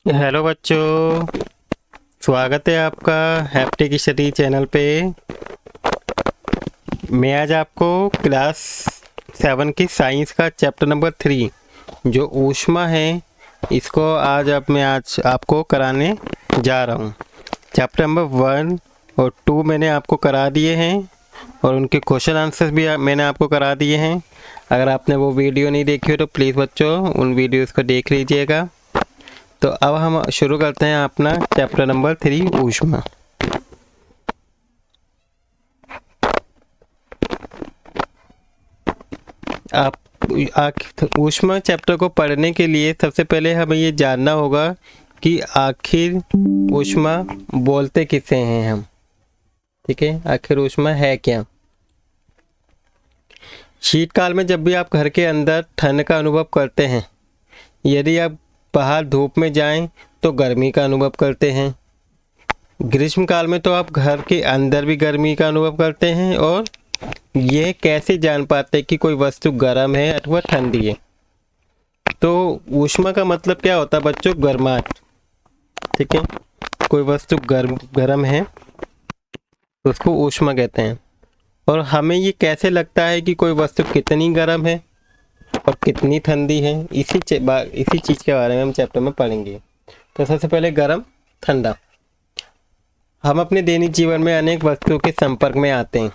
Hello बच्चों, स्वागत है आपका हैप्टिक स्टडी चैनल पे। मैं आज आपको क्लास 7 की साइंस का चैप्टर नंबर 3 जो ऊष्मा है इसको आज आपको कराने जा रहा हूँ। चैप्टर नंबर 1 और 2 मैंने आपको करा दिए हैं और उनके क्वेश्चन आंसर्स भी मैंने आपको करा दिए हैं। अगर आपने वो वीडियो नहीं देखी हो तो प्लीज़ बच्चों उन वीडियोज़ को देख लीजिएगा। तो अब हम शुरू करते हैं अपना चैप्टर नंबर 3 ऊष्मा। ऊष्मा चैप्टर को पढ़ने के लिए सबसे पहले हमें ये जानना होगा कि आखिर ऊष्मा बोलते किसे हैं हम। ठीक है, आखिर ऊष्मा है क्या। शीतकाल में जब भी आप घर के अंदर ठंड का अनुभव करते हैं, यदि आप बाहर धूप में जाएं तो गर्मी का अनुभव करते हैं। ग्रीष्म काल में तो आप घर के अंदर भी गर्मी का अनुभव करते हैं। और ये कैसे जान पाते हैं कि कोई वस्तु गर्म है अथवा ठंडी है। तो ऊष्मा का मतलब क्या होता है बच्चों? गर्माहट। ठीक है, कोई वस्तु गर्म है तो उसको ऊष्मा कहते हैं। और हमें ये कैसे लगता है कि कोई वस्तु कितनी गर्म है और कितनी ठंडी है, इसी चीज़ के बारे में हम चैप्टर में पढ़ेंगे। तो सबसे पहले गर्म ठंडा। हम अपने दैनिक जीवन में अनेक वस्तुओं के संपर्क में आते हैं।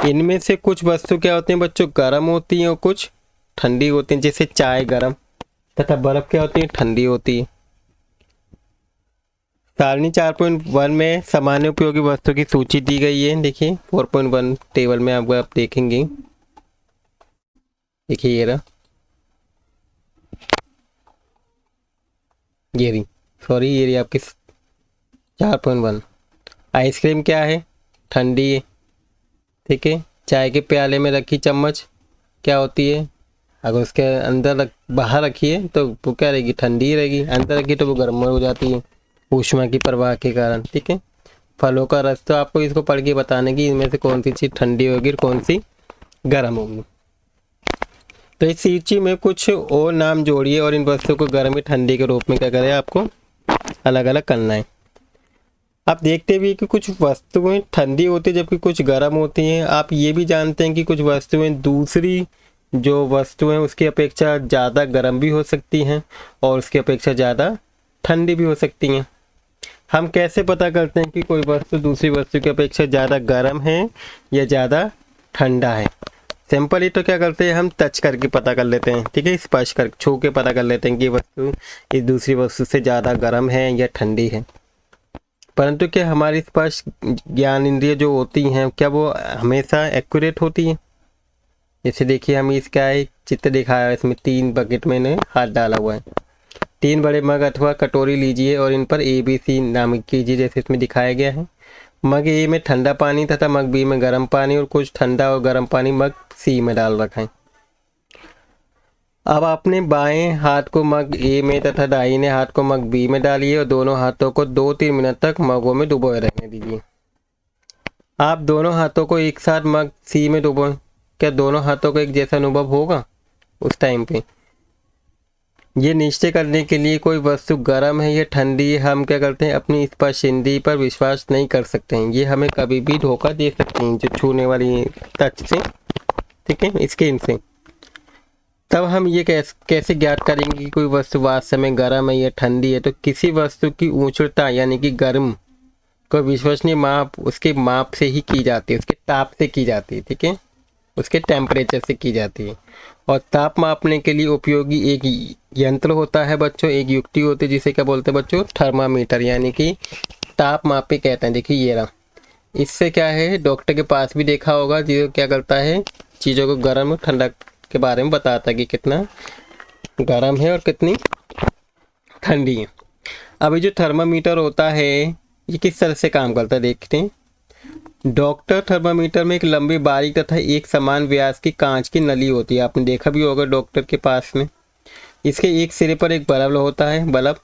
इनमें से कुछ वस्तु क्या होती हैं बच्चों? गर्म होती हैं और कुछ ठंडी होती हैं। जैसे चाय गर्म तथा बर्फ क्या होती है? ठंडी होती है। सारणी 4.1 में सामान्य उपयोगी वस्तु की सूची दी गई है। देखिए 4.1 टेबल में आपको आप देखेंगे। देखिए ये रहा, ये रही आपकी 4.1। आइसक्रीम क्या है? ठंडी है। ठीक है, चाय के प्याले में रखी चम्मच क्या होती है? अगर उसके अंदर बाहर रखिए तो वो क्या रहेगी? ठंडी रहेगी। अंदर रखिए तो वो गर्म हो जाती है ऊष्मा की प्रवाह के कारण। ठीक है, फलों का रस तो आपको इसको पढ़ के बताने की इनमें से कौन सी चीज़ ठंडी होगी और कौन सी गर्म होगी। तो इस सूची में कुछ और नाम जोड़िए और इन वस्तुओं को गर्म या ठंडी के रूप में क्या करें आपको अलग अलग करना है। आप देखते भी कि कुछ वस्तुएं ठंडी होती है जबकि कुछ गर्म होती हैं। आप ये भी जानते हैं कि कुछ वस्तुएं दूसरी जो वस्तुएं उसकी अपेक्षा ज़्यादा गर्म भी हो सकती हैं और उसकी अपेक्षा ज़्यादा ठंडी भी हो सकती हैं। हम कैसे पता करते हैं कि कोई वस्तु दूसरी वस्तु की अपेक्षा ज़्यादा गर्म है या ज़्यादा ठंडा है? सिंपल ही तो क्या करते हैं, हम टच करके पता कर लेते हैं। ठीक है, स्पर्श कर छू के पता कर लेते हैं कि वस्तु इस दूसरी वस्तु से ज़्यादा गर्म है या ठंडी है। परंतु क्या हमारी स्पर्श ज्ञान इंद्रिय जो होती हैं क्या वो हमेशा एक्यूरेट होती हैं? जैसे देखिए हम इसका एक चित्र दिखाया है, इसमें 3 बकेट में हाथ डाला हुआ है। 3 बड़े मग अथवा कटोरी लीजिए और इन पर ABC नामित कीजिए जैसे इसमें दिखाया गया है। मग ए में ठंडा पानी तथा मग बी में गर्म पानी और कुछ ठंडा और गर्म पानी मग सी में डाल रखा है। अब आपने बाएं हाथ को मग ए में तथा दाहिने हाथ को मग बी में डालिए और दोनों हाथों को 2-3 मिनट तक मगों में डुबोए रहने दीजिए। आप दोनों हाथों को एक साथ मग सी में डुबोएं। क्या दोनों हाथों को एक जैसा अनुभव होगा उस टाइम पे? ये निश्चय करने के लिए कोई वस्तु गर्म है या ठंडी है हम क्या करते हैं, अपनी स्पर्शेंद्रिय पर विश्वास नहीं कर सकते हैं। ये हमें कभी भी धोखा दे सकते हैं जो छूने वाली टच से, ठीक है, स्किन से। तब हम ये कैसे ज्ञात करेंगे कि कोई वस्तु वास्तव में गर्म है या ठंडी है? तो किसी वस्तु की ऊष्णता यानी कि गर्म को विश्वसनीय माप उसके माप से ही की जाती है, उसके ताप से की जाती है। ठीक है, उसके टेम्परेचर से की जाती है। और ताप मापने के लिए उपयोगी एक यंत्र होता है बच्चों, एक युक्ति होती है जिसे क्या बोलते हैं बच्चों? थर्मामीटर, यानी कि ताप मापी कहते हैं। देखिए ये रहा, इससे क्या है डॉक्टर के पास भी देखा होगा जो क्या करता है चीज़ों को गर्म और ठंडा के बारे में बताता है कि कितना गर्म है और कितनी ठंडी है। अब ये जो थर्मामीटर होता है ये किस तरह से काम करता है देखते हैं। डॉक्टर थर्मामीटर में एक लंबी बारीक तथा एक समान व्यास की कांच की नली होती है, आपने देखा भी होगा डॉक्टर के पास में। इसके एक सिरे पर एक बल्ब होता है, बल्ब,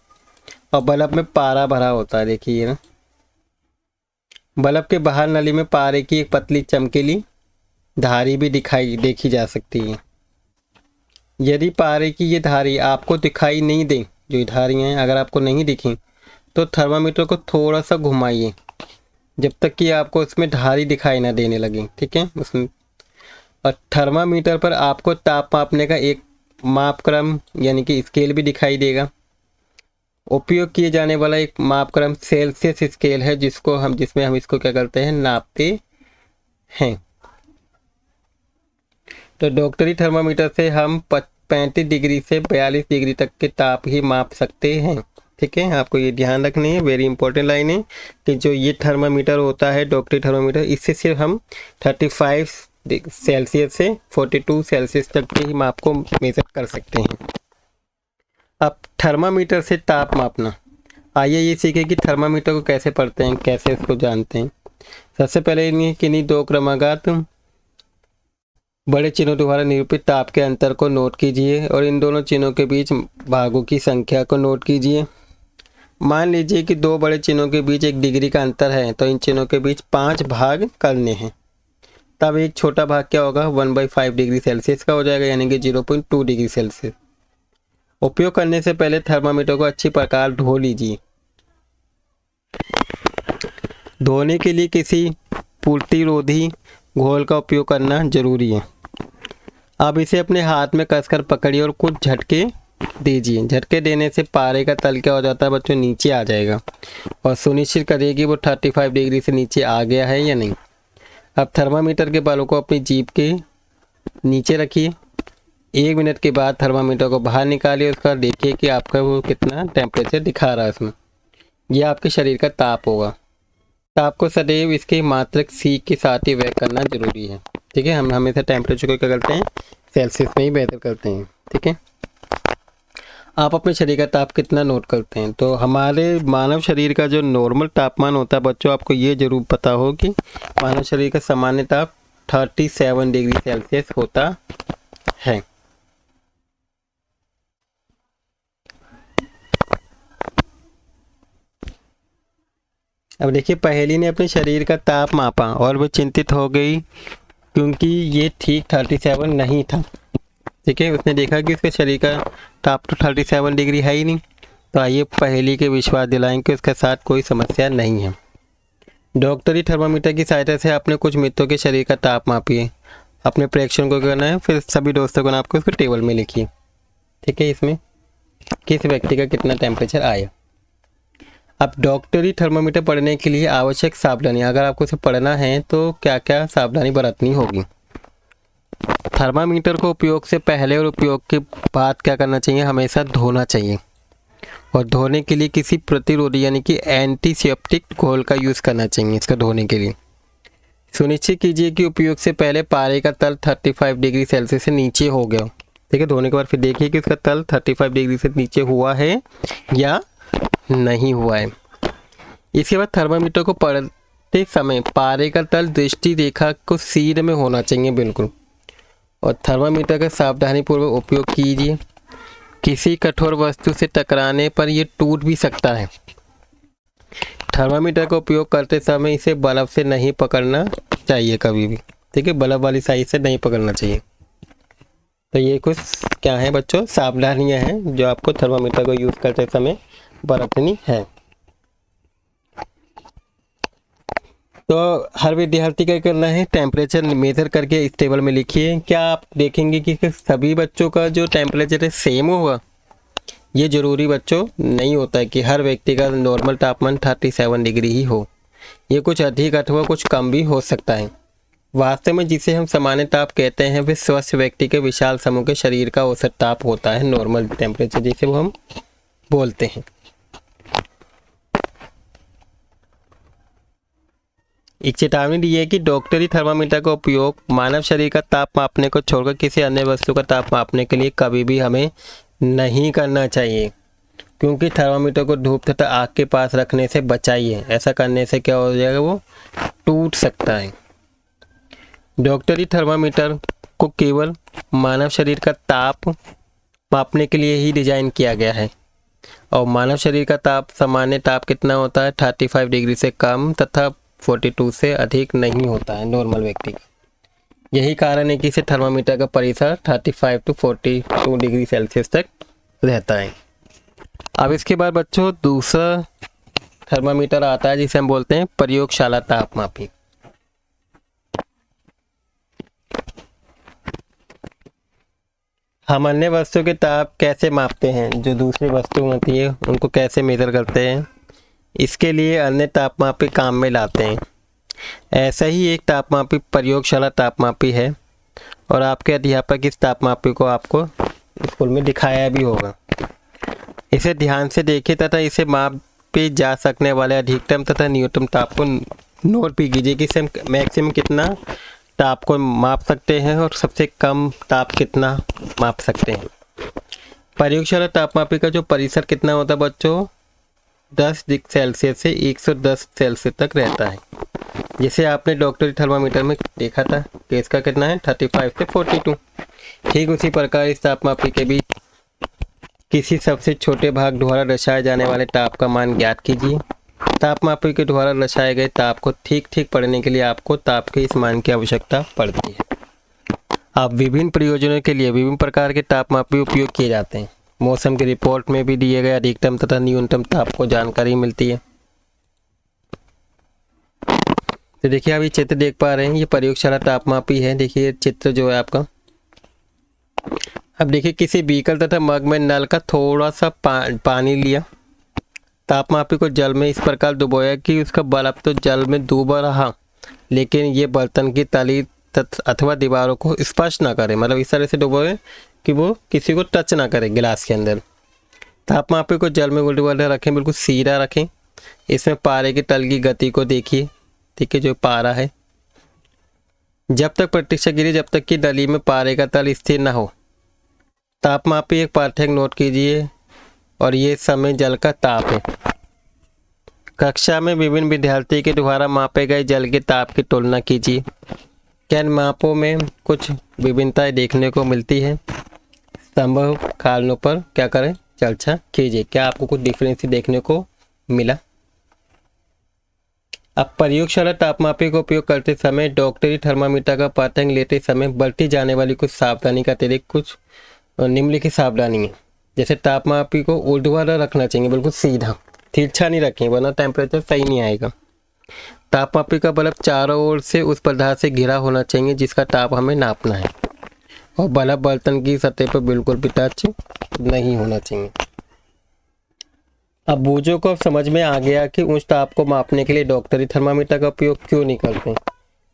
और बल्ब में पारा भरा होता है। देखिए ना, बल्ब के बाहर नली में पारे की एक पतली चमकीली धारी भी देखी जा सकती है। यदि पारे की ये धारी आपको दिखाई नहीं दे जो ये धारियाँ हैं, अगर आपको नहीं दिखी तो थर्मामीटर को थोड़ा सा घुमाइए जब तक कि आपको उसमें धारी दिखाई ना देने लगे, ठीक है। उसमें और थर्मामीटर पर आपको ताप मापने का एक मापक्रम यानी कि स्केल भी दिखाई देगा। उपयोग किए जाने वाला एक मापक्रम सेल्सियस स्केल है, जिसमें हम इसको क्या करते हैं, नापते हैं। तो डॉक्टरी थर्मामीटर से हम 35 डिग्री से 42 डिग्री तक के ताप ही माप सकते हैं, ठीक है। आपको ये ध्यान रखनी है, वेरी इंपॉर्टेंट लाइन है कि जो ये थर्मामीटर होता है डॉक्टरी थर्मामीटर, इससे सिर्फ हम 35 सेल्सियस से 42 सेल्सियस तक के ही माप को मेजर कर सकते हैं। अब थर्मामीटर से ताप मापना, आइए ये सीखें कि थर्मामीटर को कैसे पढ़ते हैं, कैसे उसको जानते हैं। सबसे पहले किन्हीं दो क्रमागत बड़े चिन्हों द्वारा निरूपित ताप के अंतर को नोट कीजिए और इन दोनों चिन्हों के बीच भागों की संख्या को नोट कीजिए। मान लीजिए कि दो बड़े चिन्हों के बीच 1 डिग्री का अंतर है, तो इन चिन्हों के बीच 5 भाग करने हैं। तब एक छोटा भाग क्या होगा, 1/5 डिग्री सेल्सियस का हो जाएगा, यानी कि 0.2 डिग्री सेल्सियस। उपयोग करने से पहले थर्मामीटर को अच्छी प्रकार धो लीजिए। धोने के लिए किसी प्रतिरोधी घोल का उपयोग करना जरूरी है। अब इसे अपने हाथ में कसकर पकड़िए और कुछ झटके दीजिए। झटके देने से पारे का तल क्या हो जाता है बच्चों, नीचे आ जाएगा और सुनिश्चित करिए कि वो 35 डिग्री से नीचे आ गया है या नहीं। अब थर्मामीटर के बालों को अपनी जीभ के नीचे रखिए। 1 मिनट के बाद थर्मामीटर को बाहर निकालिए, उसका देखिए कि आपका वो कितना टेम्परेचर दिखा रहा है उसमें। यह आपके शरीर का ताप होगा। ताप को सदैव इसके मात्रक C के साथ ही व्यक्त करना जरूरी है, ठीक है। हम हमेशा टेम्परेचर को क्या करते हैं, सेल्सियस में ही बेहतर करते हैं, ठीक है। आप अपने शरीर का ताप कितना नोट करते हैं, तो हमारे मानव शरीर का जो नॉर्मल तापमान होता है बच्चों, आपको ये जरूर पता हो कि मानव शरीर का सामान्य ताप 37 डिग्री सेल्सियस होता है। अब देखिए, पहेली ने अपने शरीर का ताप मापा और वो चिंतित हो गई क्योंकि ये ठीक 37 नहीं था, ठीक है। उसने देखा कि उसके शरीर का ताप तो 37 डिग्री है ही नहीं। तो आइए पहेली के विश्वास दिलाएं कि उसके साथ कोई समस्या नहीं है। डॉक्टरी थर्मामीटर की सहायता से आपने कुछ मित्रों के शरीर का ताप मापिए। अपने प्रेक्षकों को करना है, फिर सभी दोस्तों को नाप के उसको टेबल में लिखिए, ठीक है। इसमें किस व्यक्ति का कितना टेम्परेचर आया। अब डॉक्टरी थर्मामीटर पढ़ने के लिए आवश्यक सावधानी, अगर आपको इसे पढ़ना है तो क्या क्या सावधानी बरतनी होगी। थर्मामीटर को उपयोग से पहले और उपयोग के बाद क्या करना चाहिए, हमेशा धोना चाहिए। और धोने के लिए किसी प्रतिरोधी यानी कि एंटीसेप्टिक घोल का यूज़ करना चाहिए इसका धोने के लिए। सुनिश्चित कीजिए कि उपयोग से पहले पारे का तल 35 डिग्री सेल्सियस से नीचे हो गया, ठीक है। धोने के बाद फिर देखिए कि उसका तल 35 डिग्री से नीचे हुआ है या नहीं हुआ है। इसके बाद थर्मामीटर को पढ़ते समय पारे का तल दृष्टि रेखा को सीध में होना चाहिए बिल्कुल। और थर्मामीटर का सावधानीपूर्वक उपयोग कीजिए। किसी कठोर वस्तु से टकराने पर यह टूट भी सकता है। थर्मामीटर का उपयोग करते समय इसे बल्ब से नहीं पकड़ना चाहिए कभी भी, ठीक है। बल्ब वाली साइज से नहीं पकड़ना चाहिए। तो ये कुछ क्या है बच्चों, सावधानियां हैं जो आपको थर्मामीटर को यूज़ करते समय बरतनी है। तो हर विद्यार्थी का करना है, टेम्परेचर मेजर करके इस टेबल में लिखिए। क्या आप देखेंगे कि सभी बच्चों का जो टेम्परेचर है सेम होगा। ये ज़रूरी बच्चों नहीं होता है कि हर व्यक्ति का नॉर्मल तापमान 37 डिग्री ही हो। ये कुछ अधिक अथवा कुछ कम भी हो सकता है। वास्तव में जिसे हम सामान्य ताप कहते हैं वह स्वस्थ व्यक्ति के विशाल समूह के शरीर का औसत ताप होता है, नॉर्मल टेम्परेचर जिसे वो हम बोलते हैं। एक चेतावनी दी है कि डॉक्टरी थर्मामीटर का उपयोग मानव शरीर का ताप मापने को छोड़कर किसी अन्य वस्तु का ताप मापने के लिए कभी भी हमें नहीं करना चाहिए, क्योंकि थर्मामीटर को धूप तथा आग के पास रखने से बचाइए। ऐसा करने से क्या हो जाएगा, वो टूट सकता है। डॉक्टरी थर्मामीटर को केवल मानव शरीर का ताप मापने के लिए ही डिजाइन किया गया है और मानव शरीर का ताप सामान्य ताप कितना होता है, 35 डिग्री से कम तथा 42 से अधिक नहीं होता है नॉर्मल व्यक्ति का। यही कारण है कि इसे थर्मामीटर का परिसर 35 to 42 डिग्री सेल्सियस तक रहता है। अब इसके बाद बच्चों दूसरा थर्मामीटर आता है जिसे हम बोलते हैं प्रयोगशाला तापमापी। हम अन्य वस्तु के ताप कैसे मापते हैं, जो दूसरी वस्तु होती है उनको कैसे मेजर करते हैं, इसके लिए अन्य तापमापी काम में लाते हैं। ऐसा ही एक तापमापी प्रयोगशाला तापमापी है और आपके अध्यापक इस तापमापी को आपको स्कूल में दिखाया भी होगा। इसे ध्यान से देखिए तथा इसे मापे जा सकने वाले अधिकतम तथा न्यूनतम ताप को नोट भी कीजिए कि इसे मैक्सिमम कितना ताप को माप सकते हैं और सबसे कम ताप कितना माप सकते हैं। प्रयोगशाला तापमापी का जो परिसर कितना होता है बच्चों, 10 डिग्री सेल्सियस से 110 सेल्सियस तक रहता है। जिसे आपने डॉक्टरी थर्मामीटर में देखा था कि इसका कितना है 35 से 42। ठीक उसी प्रकार इस तापमापी के भी किसी सबसे छोटे भाग द्वारा दर्शाए जाने वाले ताप का मान ज्ञात कीजिए। तापमापी के द्वारा दर्शाए गए ताप को ठीक ठीक पढ़ने के लिए आपको ताप के इस मान की आवश्यकता पड़ती है। अब विभिन्न प्रयोजनों के लिए विभिन्न प्रकार के तापमापी उपयोग किए जाते हैं। मौसम की रिपोर्ट में भी दिए गए अधिकतम तथा न्यूनतम ताप को जानकारी मिलती है। तो देखिए आप ये चित्र देख पा रहे हैं, ये प्रयोगशाला तापमापी है। देखिए चित्र जो है आपका। अब देखिए किसी बीकर तथा मग में नल का थोड़ा सा पानी लिया, तापमापी को जल में इस प्रकार डुबोया कि उसका बल्ब तो जल में डूबा रहा लेकिन ये बर्तन की तली अथवा दीवारों को स्पर्श ना करे, मतलब इस तरह से डुबोए कि वो किसी को टच ना करे गिलास के अंदर। तापमापी को जल में उल्टा रखें, बिल्कुल सीधा रखें। इसमें पारे के तल की गति को देखिए, ठीक है, जो पारा है जब तक प्रतीक्षा गिरी जब तक कि नली में पारे का तल स्थिर न हो। तापमापी एक पाठ्यक नोट कीजिए और ये समय जल का ताप है। कक्षा में विभिन्न विद्यार्थी के द्वारा मापे गए जल के ताप की तुलना कीजिए। क्या मापों में कुछ विभिन्नताएं देखने को मिलती है? संभव कारणों पर क्या करें, चर्चा कीजिए। क्या आपको कुछ डिफरेंस देखने को मिला? अब प्रयोगशाला तापमापी का उपयोग करते समय डॉक्टरी थर्मामीटर का पाठ्यांक लेते समय बरती जाने वाली कुछ सावधानी का अतिरिक्त कुछ निम्नलिखित सावधानी है। जैसे तापमापी को ऊर्ध्वाधर रखना चाहिए, बिल्कुल सीधा, तिरछा नहीं रखें वरना टेम्परेचर सही नहीं आएगा। तापमापी का बल्ब चारों ओर से उस पदार्थ से घिरा होना चाहिए जिसका ताप हमें नापना है और बल्ब बर्तन की सतह पर बिल्कुल भी टच नहीं होना चाहिए। अब बूझों को अब समझ में आ गया कि उच्च ताप को मापने के लिए डॉक्टरी थर्मामीटर का उपयोग क्यों नहीं करते,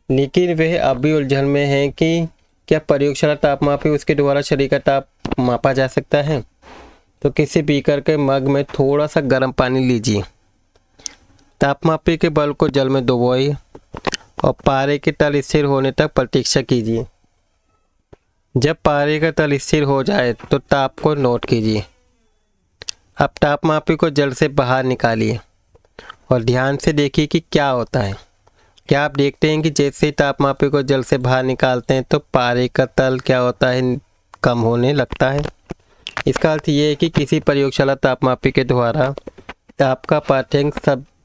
लेकिन वह अब भी उलझन में है कि क्या प्रयोगशाला तापमापी उसके द्वारा शरीर का ताप मापा जा सकता है। तो किसी बीकर के मग में थोड़ा सा गर्म पानी लीजिए, तापमापी के बल्ब को जल में डुबोइए और पारे के तल स्थिर होने तक प्रतीक्षा कीजिए। जब पारे का तल स्थिर हो जाए तो ताप को नोट कीजिए। अब तापमापी को जल से बाहर निकालिए और ध्यान से देखिए कि क्या होता है। क्या आप देखते हैं कि जैसे ही तापमापी को जल से बाहर निकालते हैं तो पारे का तल क्या होता है, कम होने लगता है। इसका अर्थ ये है कि किसी प्रयोगशाला तापमापी के द्वारा ताप का पाठ्यांक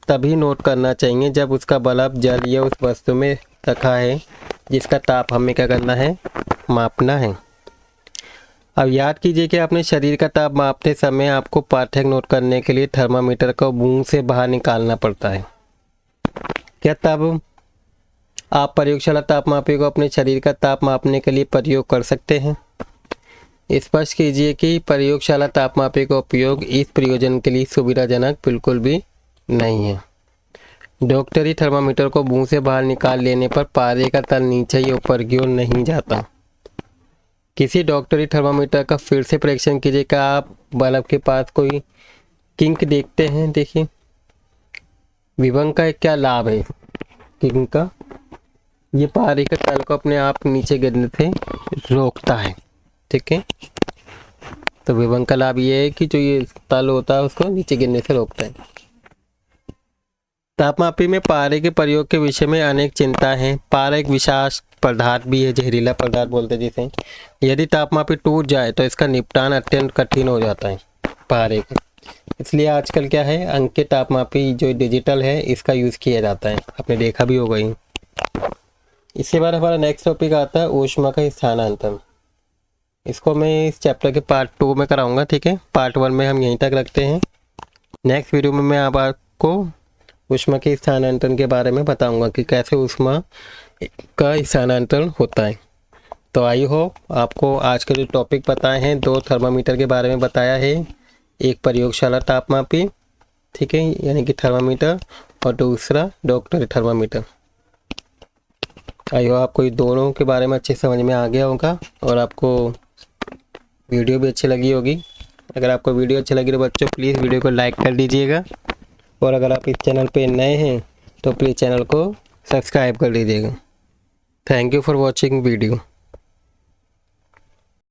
तभी नोट करना चाहिए जब उसका बल्ब जल या उस वस्तु में रखा है जिसका ताप हमें क्या करना है, मापना है। अब याद कीजिए कि अपने शरीर का ताप मापते समय आपको पाठ्यांक नोट करने के लिए थर्मामीटर को मुंह से बाहर निकालना पड़ता है। क्या तब आप प्रयोगशाला तापमापी को अपने शरीर का ताप मापने के लिए प्रयोग कर सकते हैं? स्पष्ट कीजिए कि प्रयोगशाला तापमापी का उपयोग इस प्रयोजन के लिए सुविधाजनक बिल्कुल भी नहीं है। डॉक्टरी थर्मामीटर को मुंह से बाहर निकाल लेने पर पारे का तल नीचे या ऊपर की ओर नहीं जाता। किसी डॉक्टरी थर्मामीटर का फिर से परीक्षण कीजिए। क्या आप बल्ब के पास कोई किंक देखते हैं? देखिए विभंग का क्या लाभ है किंक का, ये पारे के तल को अपने आप नीचे गिरने से रोकता है, ठीक है। तो विभंग का लाभ ये है कि जो ये तल होता है उसको नीचे गिरने से रोकता है। तापमापी में पारे के प्रयोग के विषय में अनेक चिंता है। पारा एक विषाक्त पदार्थ भी है, जहरीला पदार्थ बोलते हैं जिसे। यदि तापमापी टूट जाए तो इसका निपटान अत्यंत कठिन हो जाता है पारे के। इसलिए आजकल क्या है, अंक के तापमापी जो डिजिटल है इसका यूज़ किया जाता है, आपने देखा भी होगा ही। इसके बाद हमारा नेक्स्ट टॉपिक आता है ऊष्मा का स्थानांतरण। इसको मैं इस चैप्टर के पार्ट 2 में कराऊंगा, ठीक है। पार्ट 1 में हम यहीं तक रखते हैं। नेक्स्ट वीडियो में मैं आपको ऊष्मा के स्थानांतरण के बारे में बताऊंगा कि कैसे ऊष्मा का स्थानांतरण होता है। तो आई होप आपको आज के जो टॉपिक बताए हैं, 2 थर्मामीटर के बारे में बताया है, एक प्रयोगशाला तापमापी, ठीक है, यानी कि थर्मामीटर, और दूसरा डॉक्टरी थर्मामीटर। आई होप आपको ये दोनों के बारे में अच्छे समझ में आ गया होगा और आपको वीडियो भी अच्छी लगी होगी। अगर आपको वीडियो अच्छी लगी तो बच्चों प्लीज़ वीडियो को लाइक कर दीजिएगा, और अगर आप इस चैनल पे नए हैं तो प्लीज़ चैनल को सब्सक्राइब कर लीजिएगा। Thank you for watching video.